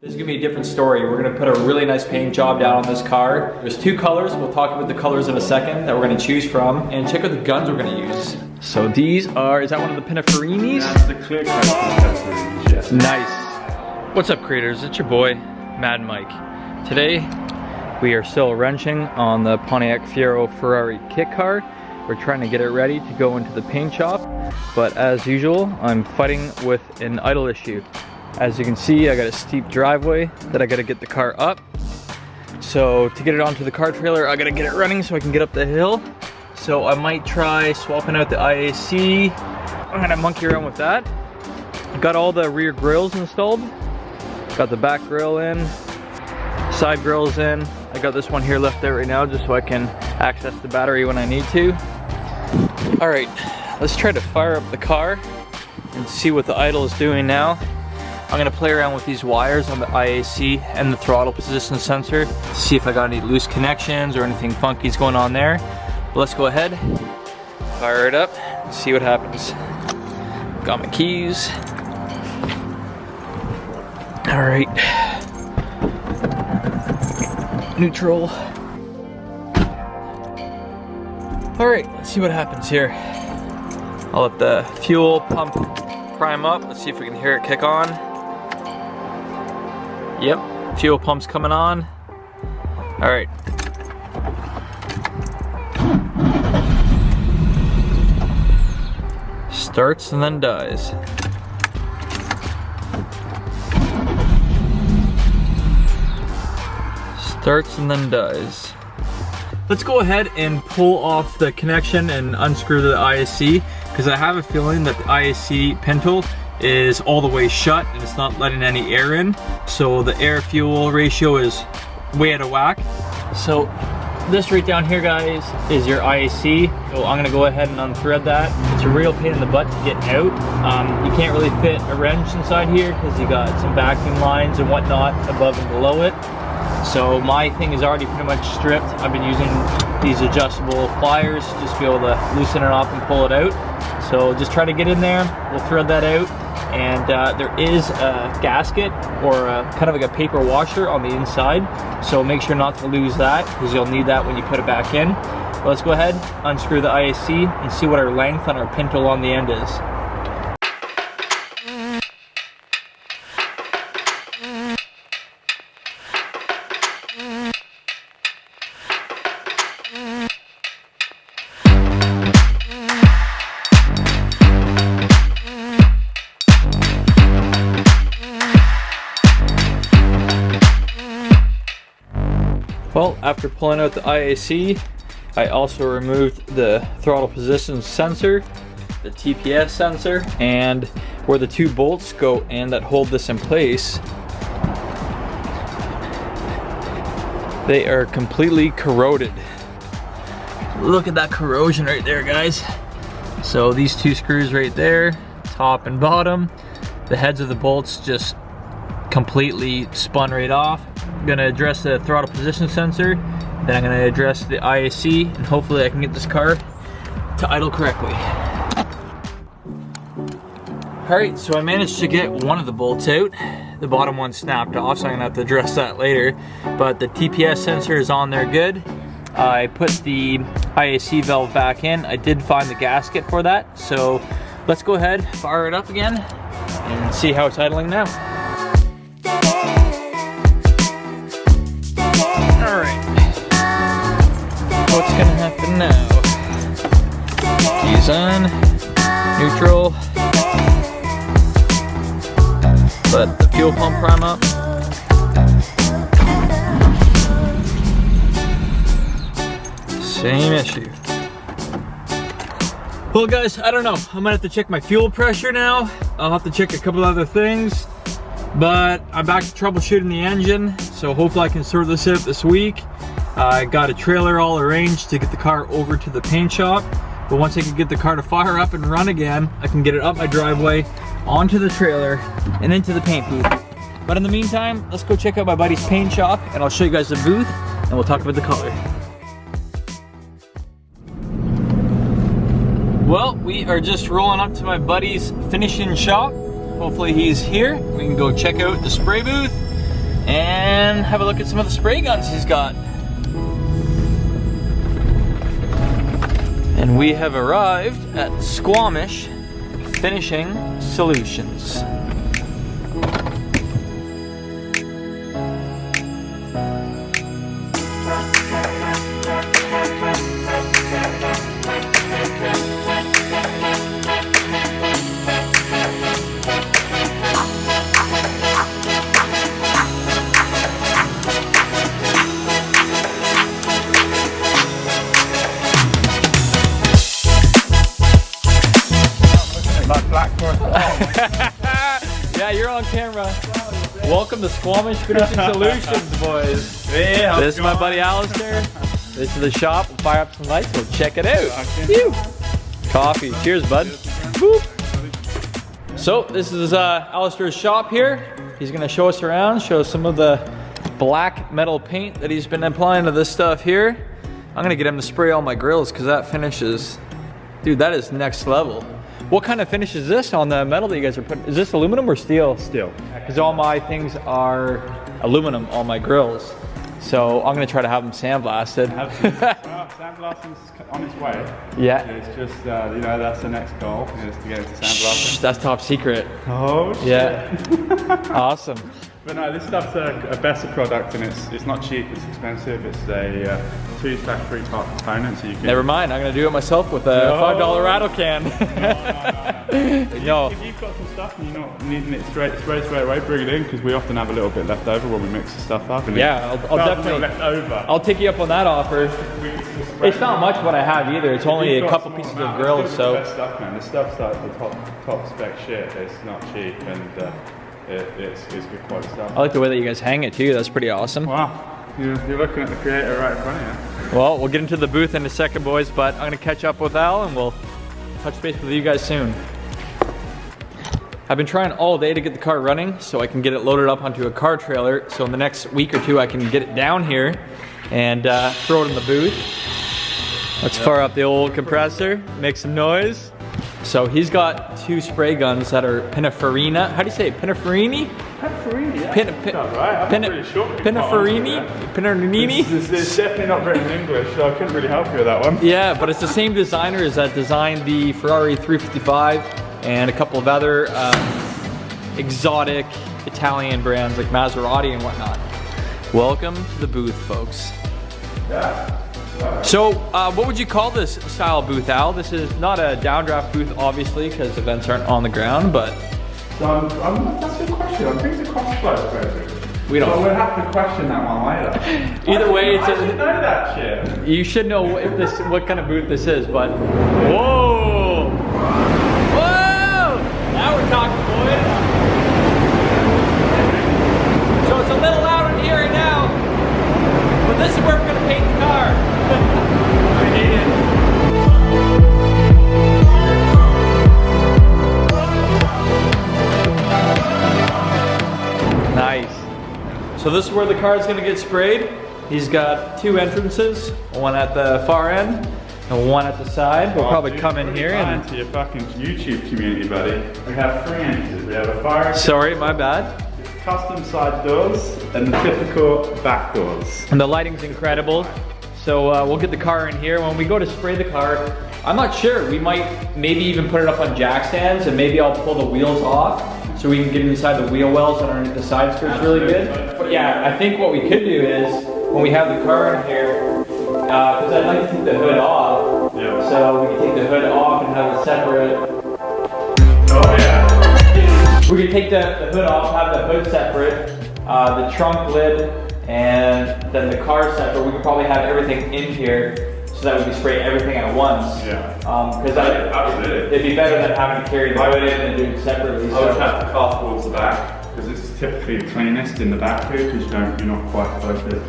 This is gonna be a different story. We're gonna put a really nice paint job down on this car. There's two colors, we'll talk about the colors in a second that we're gonna choose from, and check out the guns we're gonna use. So these are, is that one of the Pininfarinis? That's the clear cut Pininfarinis, yes. Nice. What's up, creators? It's your boy, Mad Mike. Today, we are still wrenching on the Pontiac Fiero Ferrari kit car. We're trying to get it ready to go into the paint shop, but as usual, I'm fighting with an idle issue. As you can see, I got a steep driveway that I gotta get the car up. So to get it onto the car trailer, I gotta get it running so I can get up the hill. So I might try swapping out the IAC. I'm gonna monkey around with that. Got all the rear grills installed. Got the back grill in, side grills in. I got this one here left out right now just so I can access the battery when I need to. All right, let's try to fire up the car and see what the idle is doing now. I'm gonna play around with these wires on the IAC and the throttle position sensor, see if I got any loose connections or anything funky's going on there. But let's go ahead, fire it up, and see what happens. Got my keys. All right. Neutral. All right, let's see what happens here. I'll let the fuel pump prime up. Let's see if we can hear it kick on. Yep, fuel pump's coming on. All right. Starts and then dies. Starts and then dies. Let's go ahead and pull off the connection and unscrew the IAC, because I have a feeling that the IAC pintle is all the way shut and it's not letting any air in. So the air fuel ratio is way out of whack. So this right down here, guys, is your IAC. So I'm gonna go ahead and unthread that. It's a real pain in the butt to get out. You can't really fit a wrench inside here because you got some vacuum lines and whatnot above and below it. So my thing is already pretty much stripped. I've been using these adjustable pliers to just be able to loosen it off and pull it out. So just try to get in there, we'll thread that out. And there is a gasket or kind of like a paper washer on the inside. So make sure not to lose that because you'll need that when you put it back in. But let's go ahead, unscrew the IAC and see what our length on our pintle on the end is. Well, after pulling out the IAC, I also removed the throttle position sensor, the TPS sensor, and where the two bolts go and that hold this in place, they are completely corroded. Look at that corrosion right there, guys. So these two screws right there, top and bottom, the heads of the bolts just completely spun right off. I'm gonna address the throttle position sensor, then I'm gonna address the IAC, and hopefully I can get this car to idle correctly. All right, so I managed to get one of the bolts out. The bottom one snapped off, so I'm gonna have to address that later. But the TPS sensor is on there good. I put the IAC valve back in. I did find the gasket for that, so let's go ahead, fire it up again, and see how it's idling now. What's gonna happen now? Keys on, neutral. Let the fuel pump prime up. Same issue. Well guys, I don't know. I'm gonna have to check my fuel pressure now. I'll have to check a couple other things. But I'm back to troubleshooting the engine, so hopefully I can sort this out this week. I got a trailer all arranged to get the car over to the paint shop, but once I can get the car to fire up and run again, I can get it up my driveway, onto the trailer, and into the paint booth. But in the meantime, let's go check out my buddy's paint shop, and I'll show you guys the booth, and we'll talk about the color. Well, we are just rolling up to my buddy's finishing shop. Hopefully he's here. We can go check out the spray booth and have a look at some of the spray guns he's got. And we have arrived at Squamish Finishing Solutions. Yeah, you're on camera. Welcome to Squamish Finishing Solutions, boys. Yeah, this is my buddy Alistair. This is the shop. We'll fire up some lights. We'll check it out. Coffee. Cheers, bud. Boop. So this is Alistair's shop here. He's gonna show us around, show us some of the black metal paint that he's been applying to this stuff here. I'm gonna get him to spray all my grills because that finish is, dude, that is next level. What kind of finish is this on the metal that you guys are putting? Is this aluminum or steel? Steel. Because all my things are aluminum, all my grills. So I'm gonna try to have them sandblasted. Well, sandblasting's on its way. Yeah. It's just, you know, that's the next goal, is to get into sandblasting. That's top secret. Oh, shit. Yeah. Awesome. But no, this stuff's a better product, and it's not cheap, it's expensive. It's a 2 factory part component, so you can... Never mind, I'm gonna do it myself with a $5 rattle can. No. If you've got some stuff and you're not needing it straight away, bring it in, because we often have a little bit left over when we mix the stuff up. And yeah, I'll definitely left over. I'll take you up on that offer. It's not much what I have either. It's only a couple pieces of grills, so. This stuff, man. This stuff's like the top spec shit. It's not cheap, and it's good quality stuff. I like the way that you guys hang it too. That's pretty awesome. Wow, you're looking at the creator right in front of you. Well, we'll get into the booth in a second, boys, but I'm gonna catch up with Al and we'll touch base with you guys soon. I've been trying all day to get the car running so I can get it loaded up onto a car trailer. So in the next week or two, I can get it down here and throw it in the booth. Let's fire up the old compressor, make some noise. So he's got 2 spray guns that are Pininfarina. How do you say it? Pininfarini? Pininfarini, yeah. Pininfarini? Pininfarini? It's definitely not written in English, so I couldn't really help you with that one. Yeah, but it's the same designers that designed the Ferrari 355 and a couple of other exotic Italian brands like Maserati and whatnot. Welcome to the booth, folks. Yeah. So, what would you call this style booth, Al? This is not a downdraft booth, obviously, because events aren't on the ground, but... So, that's a good question. I think it's a cross flow basically. We don't... So we'll have to question that one later. Either way, it's I should know that shit. You should know what kind of booth this is, but... Whoa! Whoa! Now we're talking, boys. So it's a little loud in here right now, but this is where we're going to paint the car. I hate it. Nice. So this is where the car is going to get sprayed. He's got 2 entrances, one at the far end and one at the side. We'll probably come in here and... to your fucking YouTube community, buddy. We have 3 entrances. We have a fire... Sorry, my bad. Custom side doors and the typical back doors. And the lighting's incredible. So we'll get the car in here. When we go to spray the car, I'm not sure. We might maybe even put it up on jack stands and maybe I'll pull the wheels off so we can get inside the wheel wells and underneath the side skirt's really good. But yeah, I think what we could do is when we have the car in here, because I'd like to take the hood off. Yeah. So we can take the hood off and have it separate. Oh yeah. We can take the hood off, have the hood separate, the trunk lid, and then the car separate. We could probably have everything in here so that we can spray everything at once. Yeah. Because absolutely. it'd be better than having to carry the hood in and do it separately. I would have to cast towards the back because this is typically the cleanest in the back here because you're not quite close to the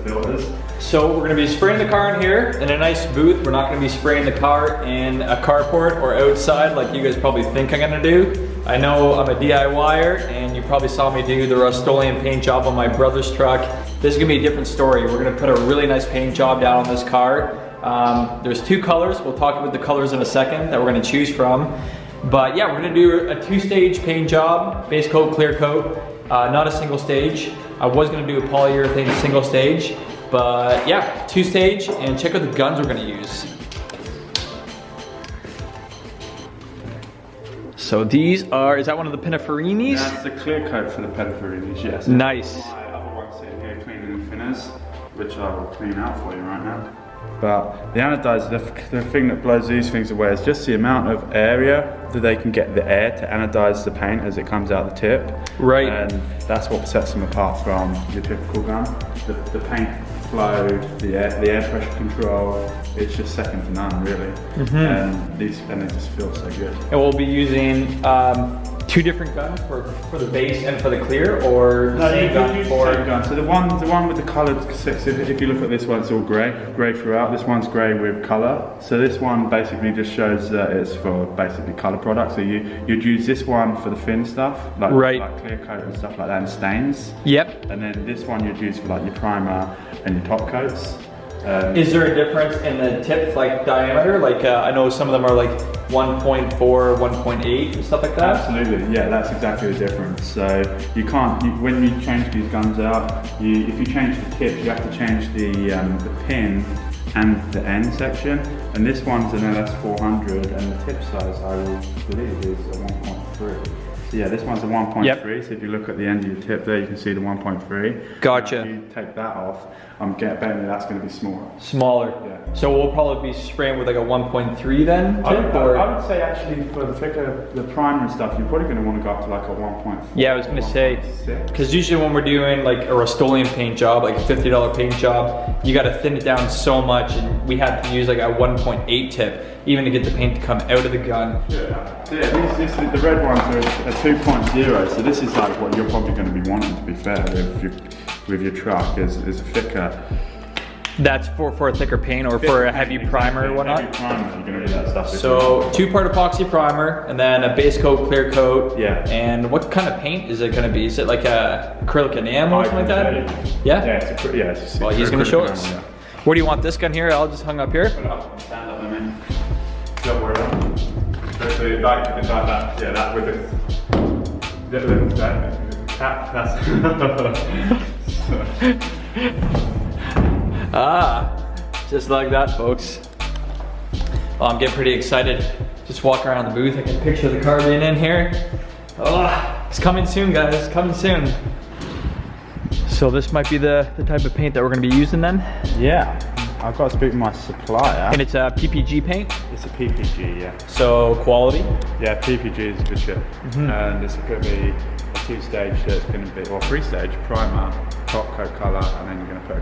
filters. So we're going to be spraying the car in here in a nice booth. We're not going to be spraying the car in a carport or outside like you guys probably think I'm going to do. I know I'm a DIYer and you probably saw me do the Rust-Oleum paint job on my brother's truck. This is going to be a different story. We're going to put a really nice paint job down on this car. There's 2 colors. We'll talk about the colors in a second that we're going to choose from. But yeah, we're going to do a 2-stage paint job, base coat, clear coat, not a single stage. I was gonna do a polyurethane single stage, but yeah, 2-stage, and check out the guns we're gonna use. So these are, is that one of the Pininfarinis? That's the clear coat for the Pininfarinis, yes. Nice. My other one's sitting here cleaning the thinners, which I will clean out for you right now. But the anodizer, the thing that blows these things away is just the amount of area that they can get the air to anodize the paint as it comes out the tip. Right. And that's what sets them apart from your typical gun. The paint flow, the air pressure control, it's just second to none really. And they just feel so good. And we'll be using 2 different guns for the base and for the clear, or the same gun for... Same gun. So the one with the coloured, if you look at this one, it's all grey throughout. This one's grey with colour. So this one basically just shows that it's for basically colour products. So you'd use this one for the thin stuff, like clear coat and stuff like that, and stains. Yep. And then this one you'd use for like your primer and your top coats. Is there a difference in the tip, like diameter? Like I know some of them are like 1.4, 1.8 and stuff like that? Absolutely, yeah, that's exactly the difference. So you can't, when you change these guns out, if you change the tip, you have to change the pin and the end section. And this one's an LS400 and the tip size, I believe, is a 1.3. So yeah, this one's a 1.3, so if you look at the end of your tip there, you can see the 1.3. Gotcha. If you take that off, I'm betting that's going to be smaller. Smaller. Yeah. So we'll probably be spraying with like a 1.3 then, tip? I would say actually for the thicker, the primer and stuff, you're probably going to want to go up to like a 1.4. Yeah, I was going to say, because usually when we're doing like a Rust-Oleum paint job, like a $50 paint job, you got to thin it down so much, and we had to use like a 1.8 tip, even to get the paint to come out of the gun. Yeah, the red ones are a 2.0, so this is like what you're probably going to be wanting, to be fair, with your truck, is a thicker. That's for a thicker paint or for a heavy primer or whatnot? Heavy primer, you're going to do that stuff. So 2-part epoxy primer, and then a base coat, clear coat. Yeah. And what kind of paint is it going to be? Is it like a acrylic enamel or something like that? Yeah? Yeah, it's well, he's going to show us. Yeah. Where do you want this gun here? I'll just hung up here. Put it up, stand up, I mean. Don't worry about it. Especially like that, yeah, that with that cap, that's... Just like that, folks. Well, I'm getting pretty excited. Just walk around the booth. I can picture the car being in here. Oh, it's coming soon, guys, coming soon. So this might be the type of paint that we're gonna be using then? Yeah, I've got to speak to my supplier. And it's a PPG paint? It's a PPG, yeah. So quality? Yeah, PPG is good shit. And it's going to be a 2-stage, so it's going to be, or 3-stage, primer, top coat colour, and then you're going to put a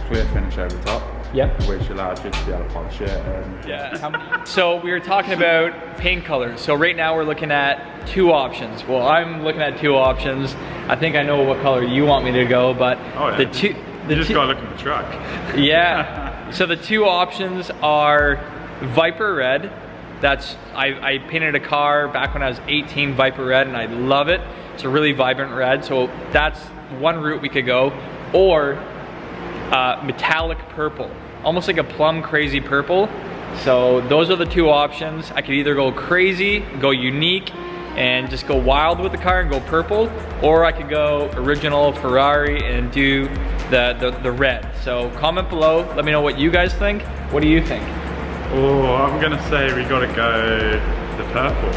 clear finish over the top. Yep. Which allows you to be able to polish it. And yeah. So we were talking about paint colors. So right now we're looking at 2 options. Well, I'm looking at 2 options. I think I know what color you want me to go, but the two. You just gotta look at the truck. Yeah. So the 2 options are Viper Red. That's I painted a car back when I was 18, Viper Red, and I love it. It's a really vibrant red. So that's one route we could go, or metallic purple, almost like a plum crazy purple. So those are the 2 options. I could either go crazy, go unique, and just go wild with the car and go purple, or I could go original Ferrari and do the red. So comment below, let me know what you guys think. What do you think? Oh, I'm gonna say we gotta go the purple.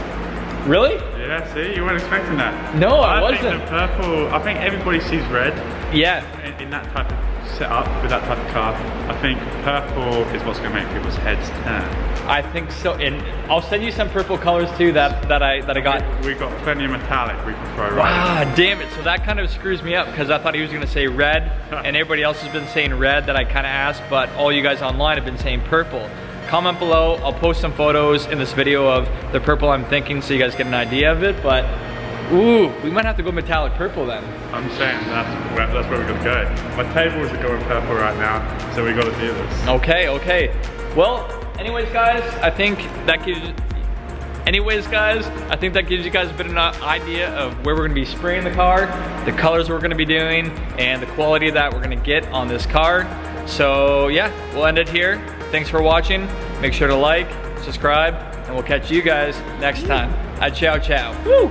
Really? Yeah, see, you weren't expecting that. No, I wasn't. Think the purple, I think everybody sees red. Yeah. In that type of setup, with that type of car, I think purple is what's gonna make people's heads turn. I think so, and I'll send you some purple colors too that I got. We got plenty of metallic we can throw right. Ah, damn it! So that kind of screws me up because I thought he was gonna say red, and everybody else has been saying red that I kind of asked, but all you guys online have been saying purple. Comment below. I'll post some photos in this video of the purple I'm thinking, so you guys get an idea of it. But ooh, we might have to go metallic purple then. I'm saying that's where we're gonna go. My tables are going purple right now, so we got to do this. Okay, okay. Well. Anyways, guys, I think that gives you guys a bit of an idea of where we're gonna be spraying the car, the colors we're gonna be doing, and the quality that we're gonna get on this car. So yeah, we'll end it here. Thanks for watching. Make sure to like, subscribe, and we'll catch you guys next time. Ciao, ciao. Woo!